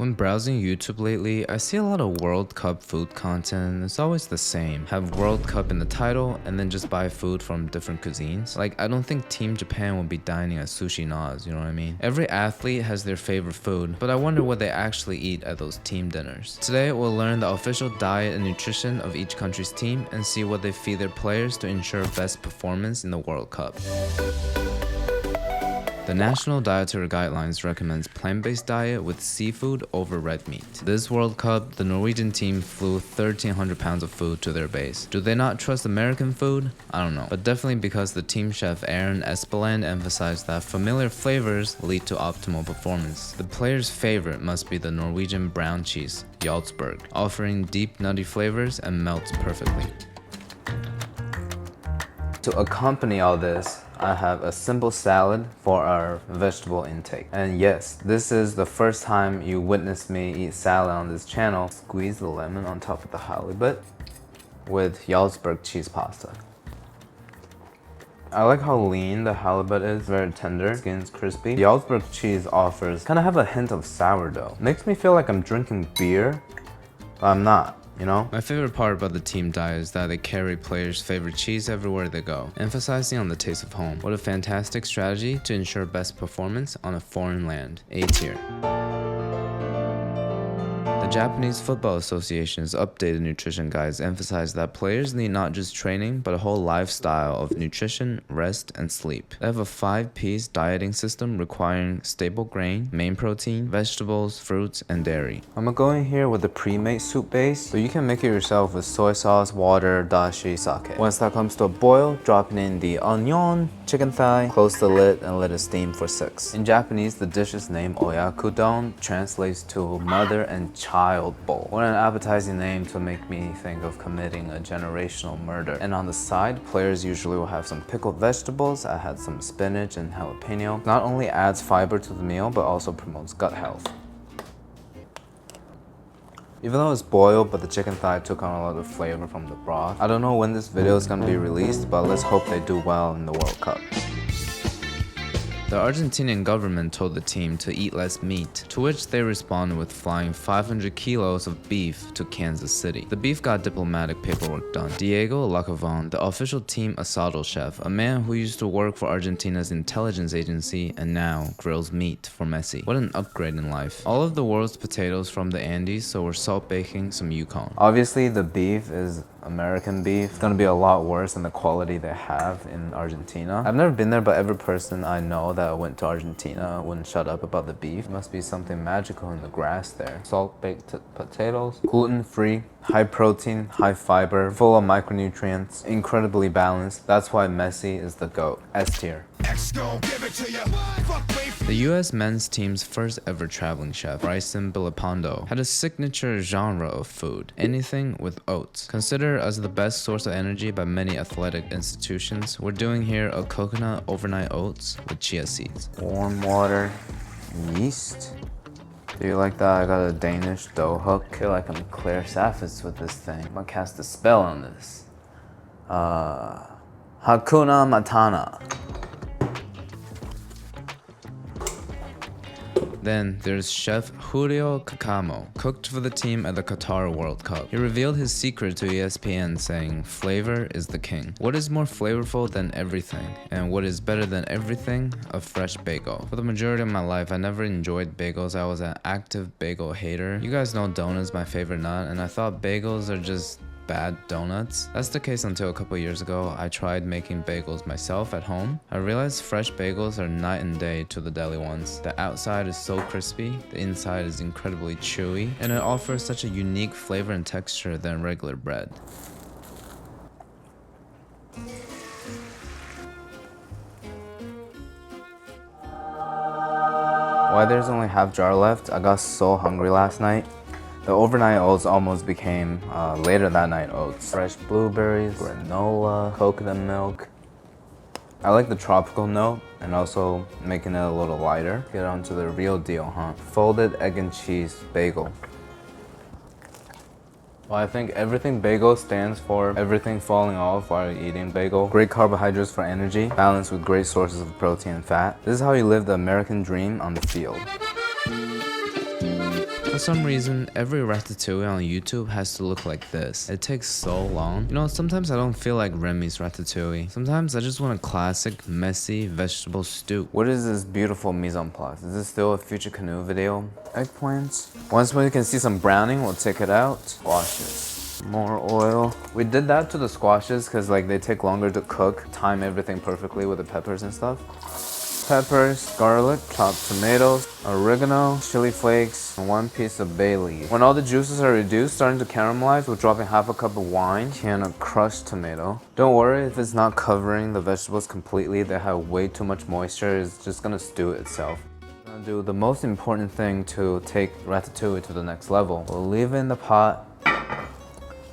When browsing YouTube lately, I see a lot of World Cup food content and it's always the same. Have World Cup in the title and then just buy food from different cuisines. Like, I don't think Team Japan will be dining at Sushi Nas, you know what I mean? Every athlete has their favorite food, but I wonder what they actually eat at those team dinners. Today, we'll learn the official diet and nutrition of each country's team and see what they feed their players to ensure best performance in the World Cup. The National Dietary Guidelines recommends plant-based diet with seafood over red meat. This World Cup, the Norwegian team flew 1,300 pounds of food to their base. Do they not trust American food? I don't know. But definitely because the team chef Aaron Espeland emphasized that familiar flavors lead to optimal performance. The player's favorite must be the Norwegian brown cheese, Jarlsberg, offering deep nutty flavors and melts perfectly. To accompany all this, I have a simple salad for our vegetable intake. And yes, this is the first time you witness me eat salad on this channel. Squeeze the lemon on top of the halibut with Jarlsberg cheese pasta. I like how lean the halibut is, very tender, skin's crispy. The Jarlsberg cheese offers kind of have a hint of sourdough. Makes me feel like I'm drinking beer, but I'm not. You know? My favorite part about the team diet is that they carry players' favorite cheese everywhere they go, emphasizing on the taste of home. What a fantastic strategy to ensure best performance on a foreign land. A tier. The Japanese Football Association's updated nutrition guides emphasize that players need not just training, but a whole lifestyle of nutrition, rest, and sleep. They have a 5-piece dieting system requiring stable grain, main protein, vegetables, fruits, and dairy. I'm gonna go in here with the pre-made soup base, but you can make it yourself with soy sauce, water, dashi, sake. Once that comes to a boil, drop in the onion, chicken thigh, close the lid, and let it steam for 6. In Japanese, the dish's name, oyakudon, translates to mother and child bowl. What an appetizing name to make me think of committing a generational murder. And on the side, players usually will have some pickled vegetables. I had some spinach and jalapeno. Not only adds fiber to the meal, but also promotes gut health. Even though it's boiled, but the chicken thigh took on a lot of flavor from the broth. I don't know when this video is gonna be released, but let's hope they do well in the World Cup. The Argentinian government told the team to eat less meat, to which they responded with flying 500 kilos of beef to Kansas City. The beef got diplomatic paperwork done. Diego Lacavon, the official team asado chef, a man who used to work for Argentina's intelligence agency and now grills meat for Messi. What an upgrade in life. All of the world's potatoes from the Andes, so we're salt baking some Yukon. Obviously, the beef is American beef. It's gonna be a lot worse than the quality they have in Argentina. I've never been there, but every person I know that went to Argentina wouldn't shut up about the beef. It must be something magical in the grass there. Salt baked potatoes, gluten-free, high protein, high fiber, full of micronutrients, incredibly balanced. That's why Messi is the GOAT. S tier. The US men's team's first ever traveling chef, Bryson Bilipondo, had a signature genre of food, anything with oats. Considered as the best source of energy by many athletic institutions, we're doing here a coconut overnight oats with chia seeds. Warm water, yeast. Do you like that? I got a Danish dough hook. I feel like I'm Claire Saffitz with this thing. I'm gonna cast a spell on this. Hakuna Matata. Then there's Chef Julio Cacamo, cooked for the team at the Qatar World Cup. He revealed his secret to ESPN, saying, "Flavor is the king." What is more flavorful than everything? And what is better than everything? A fresh bagel. For the majority of my life, I never enjoyed bagels. I was an active bagel hater. You guys know donut's my favorite nut, and I thought bagels are just bad donuts. That's the case until a couple years ago. I tried making bagels myself at home. I realized fresh bagels are night and day to the deli ones. The outside is so crispy, the inside is incredibly chewy, and it offers such a unique flavor and texture than regular bread. Why there's only half jar left? I got so hungry last night. The overnight oats almost became later that night oats. Fresh blueberries, granola, coconut milk. I like the tropical note and also making it a little lighter. Get on to the real deal, huh? Folded egg and cheese bagel. Well, I think everything bagel stands for everything falling off while you're eating bagel. Great carbohydrates for energy, balanced with great sources of protein and fat. This is how you live the American dream on the field. For some reason, every ratatouille on YouTube has to look like this. It takes so long. You know, sometimes I don't feel like Remy's ratatouille. Sometimes I just want a classic, messy vegetable stew. What is this beautiful mise en place? Is this still a future canoe video? Eggplants. Once we can see some browning, we'll take it out. Squashes. More oil. We did that to the squashes because like they take longer to cook. Time everything perfectly with the peppers and stuff. Peppers, garlic, chopped tomatoes, oregano, chili flakes, and 1 piece of bay leaf. When all the juices are reduced, starting to caramelize, we're dropping half a cup of wine and a crushed tomato. Don't worry if it's not covering the vegetables completely. They have way too much moisture. It's just gonna stew itself. I'm gonna do the most important thing to take ratatouille to the next level. We'll leave it in the pot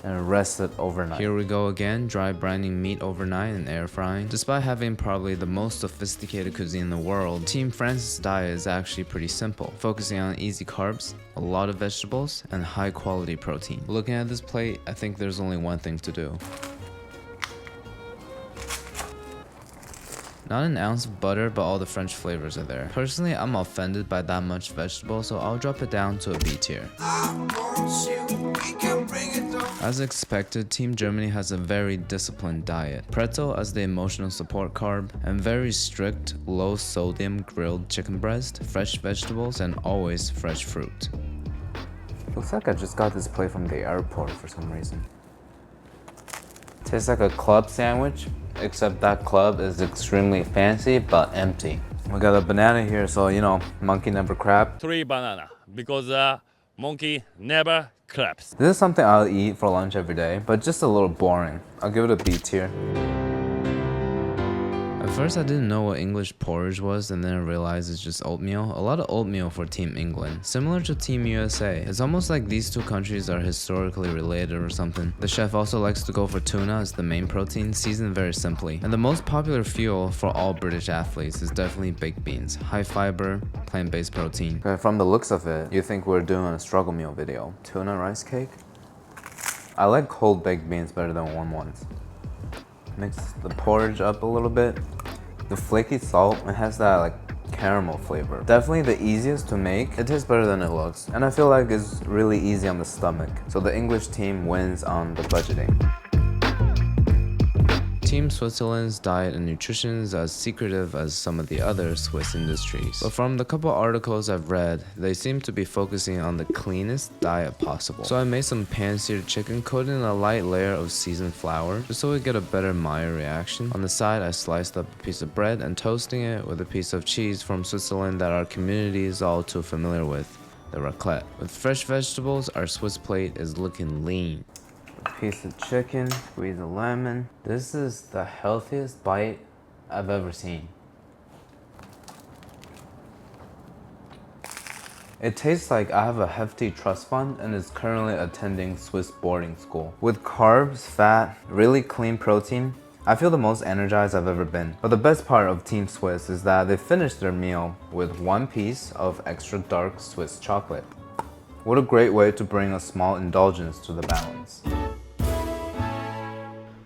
and rest it overnight. Here we go again, dry brining meat overnight and air frying. Despite having probably the most sophisticated cuisine in the world, Team France's diet is actually pretty simple, focusing on easy carbs, a lot of vegetables, and high quality protein. Looking at this plate, I think there's only one thing to do. Not an ounce of butter, but all the French flavors are there. Personally, I'm offended by that much vegetable, so I'll drop it down to a B tier. As expected, Team Germany has a very disciplined diet. Pretzel as the emotional support carb, and very strict, low-sodium grilled chicken breast, fresh vegetables, and always fresh fruit. Looks like I just got this plate from the airport for some reason. Tastes like a club sandwich, except that club is extremely fancy but empty. We got a banana here, so you know, monkey never crab. 3 banana because monkey never claps. This is something I'll eat for lunch every day, but just a little boring. I'll give it a B tier. At first I didn't know what English porridge was, and then I realized it's just oatmeal. A lot of oatmeal for Team England. Similar to Team USA. It's almost like these two countries are historically related or something. The chef also likes to go for tuna as the main protein, seasoned very simply. And the most popular fuel for all British athletes is definitely baked beans. High fiber, plant-based protein. Okay, from the looks of it, you think we're doing a struggle meal video. Tuna rice cake? I like cold baked beans better than warm ones. Mix the porridge up a little bit. The flaky salt, it has that like caramel flavor. Definitely the easiest to make. It tastes better than it looks. And I feel like it's really easy on the stomach. So the English team wins on the budgeting. Team Switzerland's diet and nutrition is as secretive as some of the other Swiss industries. But from the couple articles I've read, they seem to be focusing on the cleanest diet possible. So I made some pan-seared chicken coated in a light layer of seasoned flour, just so we get a better Maillard reaction. On the side, I sliced up a piece of bread and toasting it with a piece of cheese from Switzerland that our community is all too familiar with, the raclette. With fresh vegetables, our Swiss plate is looking lean. Piece of chicken, squeeze a lemon. This is the healthiest bite I've ever seen. It tastes like I have a hefty trust fund and is currently attending Swiss boarding school. With carbs, fat, really clean protein, I feel the most energized I've ever been. But the best part of Team Swiss is that they finished their meal with 1 piece of extra dark Swiss chocolate. What a great way to bring a small indulgence to the balance.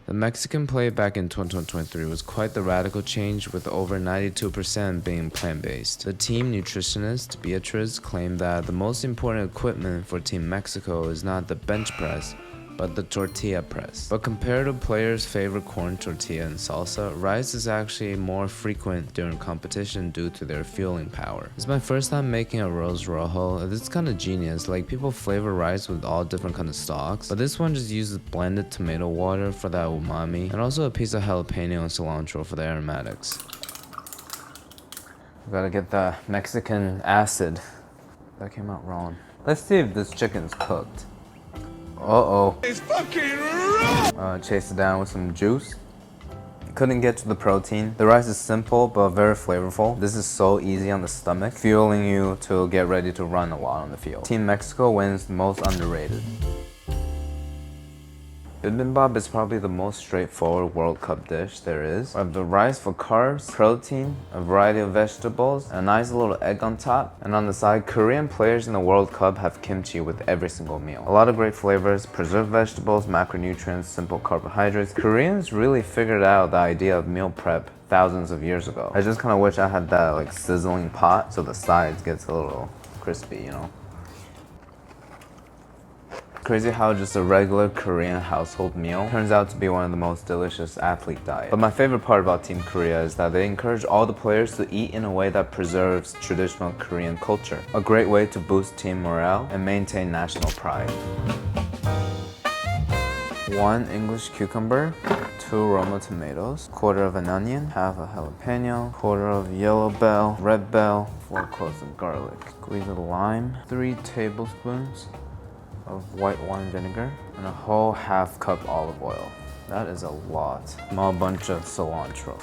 The Mexican plate back in 2023 was quite the radical change, with over 92% being plant-based. The team nutritionist, Beatriz, claimed that the most important equipment for Team Mexico is not the bench press, but the tortilla press. But compared to players' favorite corn tortilla and salsa, rice is actually more frequent during competition due to their fueling power. It's my first time making a arroz rojo. It's kind of genius, like people flavor rice with all different kind of stocks, but this one just uses blended tomato water for that umami, and also a piece of jalapeno and cilantro for the aromatics. We gotta get the Mexican acid. That came out wrong. Let's see if this chicken's cooked. Uh-oh. It's fucking raw! Chase it down with some juice. Couldn't get to the protein. The rice is simple but very flavorful. This is so easy on the stomach, fueling you to get ready to run a lot on the field. Team Mexico wins most underrated. Bibimbap is probably the most straightforward World Cup dish there is. We have the rice for carbs, protein, a variety of vegetables, a nice little egg on top, and on the side, Korean players in the World Cup have kimchi with every single meal. A lot of great flavors, preserved vegetables, macronutrients, simple carbohydrates. Koreans really figured out the idea of meal prep thousands of years ago. I just kind of wish I had that like sizzling pot so the sides gets a little crispy, you know. Crazy how just a regular Korean household meal turns out to be one of the most delicious athlete diets. But my favorite part about Team Korea is that they encourage all the players to eat in a way that preserves traditional Korean culture. A great way to boost team morale and maintain national pride. 1 English cucumber, 2 Roma tomatoes, quarter of an onion, half a jalapeno, quarter of yellow bell, red bell, 4 cloves of garlic, squeeze of lime, 3 tablespoons of white wine vinegar, and a whole half cup olive oil. That is a lot. Small bunch of cilantro.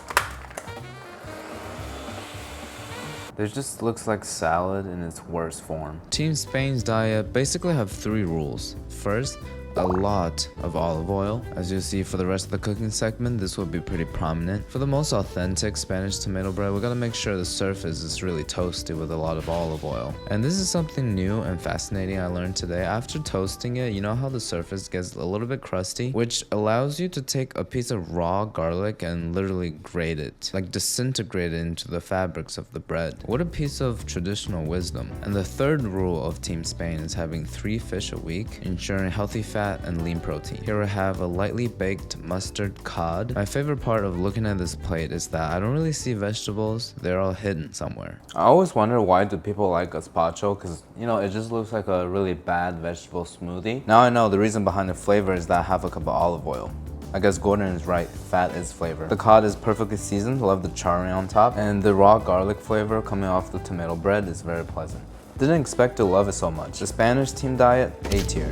This just looks like salad in its worst form. Team Spain's diet basically have 3 rules. First, a lot of olive oil. As you'll see for the rest of the cooking segment, this will be pretty prominent. For the most authentic Spanish tomato bread, we gotta make sure the surface is really toasty with a lot of olive oil. And this is something new and fascinating I learned today. After toasting it, you know how the surface gets a little bit crusty, which allows you to take a piece of raw garlic and literally grate it, like disintegrate it into the fabrics of the bread. What a piece of traditional wisdom. And the third rule of Team Spain is having 3 fish a week, ensuring healthy fat and lean protein. Here I have a lightly baked mustard cod. My favorite part of looking at this plate is that I don't really see vegetables. They're all hidden somewhere. I always wonder why do people like gazpacho, because you know it just looks like a really bad vegetable smoothie. Now I know the reason behind the flavor is that half a cup of olive oil. I guess Gordon is right, fat is flavor. The cod is perfectly seasoned, love the charring on top, and the raw garlic flavor coming off the tomato bread is very pleasant. Didn't expect to love it so much. The Spanish team diet, A tier.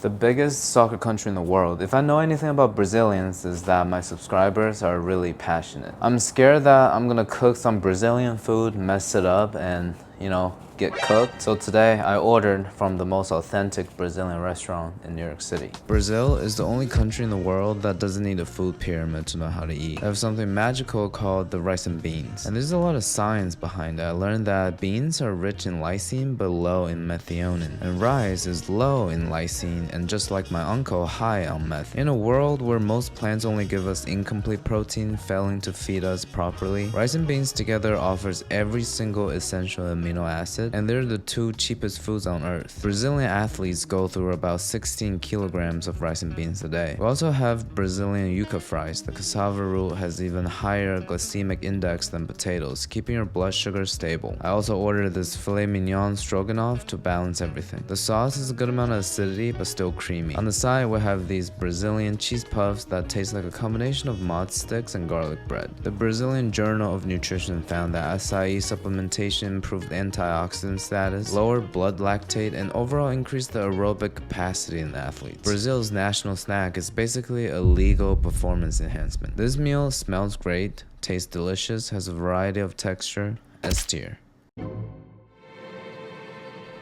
The biggest soccer country in the world. If I know anything about Brazilians, is that my subscribers are really passionate. I'm scared that I'm gonna cook some Brazilian food, mess it up, and you know, get cooked. So today I ordered from the most authentic Brazilian restaurant in New York City. Brazil is the only country in the world that doesn't need a food pyramid to know how to eat. They have something magical called the rice and beans. And there's a lot of science behind it. I learned that beans are rich in lysine but low in methionine. And rice is low in lysine and just like my uncle, high on meth. In a world where most plants only give us incomplete protein, failing to feed us properly, rice and beans together offers every single essential amino acid, and they're the 2 cheapest foods on earth. Brazilian athletes go through about 16 kilograms of rice and beans a day. We also have Brazilian yuca fries. The cassava root has even higher glycemic index than potatoes, keeping your blood sugar stable. I also ordered this filet mignon stroganoff to balance everything. The sauce is a good amount of acidity but still creamy. On the side we have these Brazilian cheese puffs that taste like a combination of mozz sticks and garlic bread. The Brazilian Journal of Nutrition found that acai supplementation improved antioxidant status, lowered blood lactate, and overall increased the aerobic capacity in athletes. Brazil's national snack is basically a legal performance enhancement. This meal smells great, tastes delicious, has a variety of texture, S tier.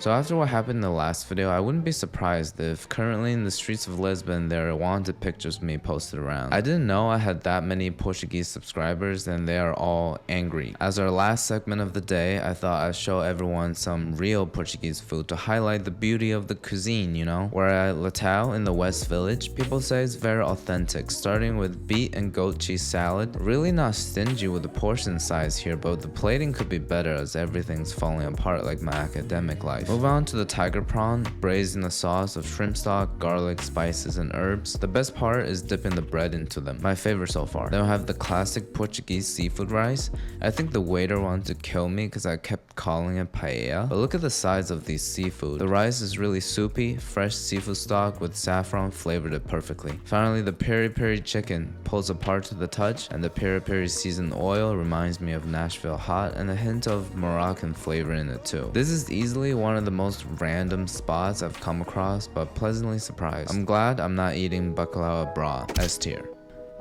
So after what happened in the last video, I wouldn't be surprised if currently in the streets of Lisbon there are wanted pictures of me posted around. I didn't know I had that many Portuguese subscribers and they are all angry. As our last segment of the day, I thought I'd show everyone some real Portuguese food to highlight the beauty of the cuisine, you know? Where at Latau in the West Village, people say it's very authentic, starting with beet and goat cheese salad. Really not stingy with the portion size here, but the plating could be better as everything's falling apart like my academic life. Move on to the tiger prawn, braised in a sauce of shrimp stock, garlic, spices, and herbs. The best part is dipping the bread into them. My favorite so far. Then we have the classic Portuguese seafood rice. I think the waiter wanted to kill me because I kept calling it paella. But look at the size of these seafood. The rice is really soupy, fresh seafood stock with saffron flavored it perfectly. Finally, the peri-peri chicken pulls apart to the touch, and the peri-peri seasoned oil reminds me of Nashville hot and a hint of Moroccan flavor in it too. This is easily one of the most random spots I've come across, but pleasantly surprised. I'm glad I'm not eating bacalao abroad, S tier.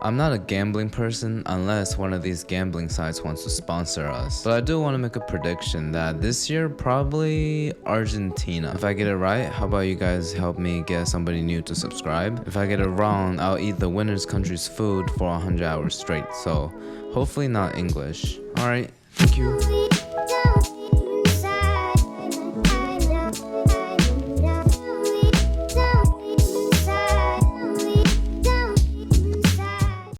I'm not a gambling person unless one of these gambling sites wants to sponsor us. But I do want to make a prediction that this year probably Argentina. If I get it right, how about you guys help me get somebody new to subscribe? If I get it wrong, I'll eat the winner's country's food for 100 hours straight. So hopefully not English. Alright, thank you.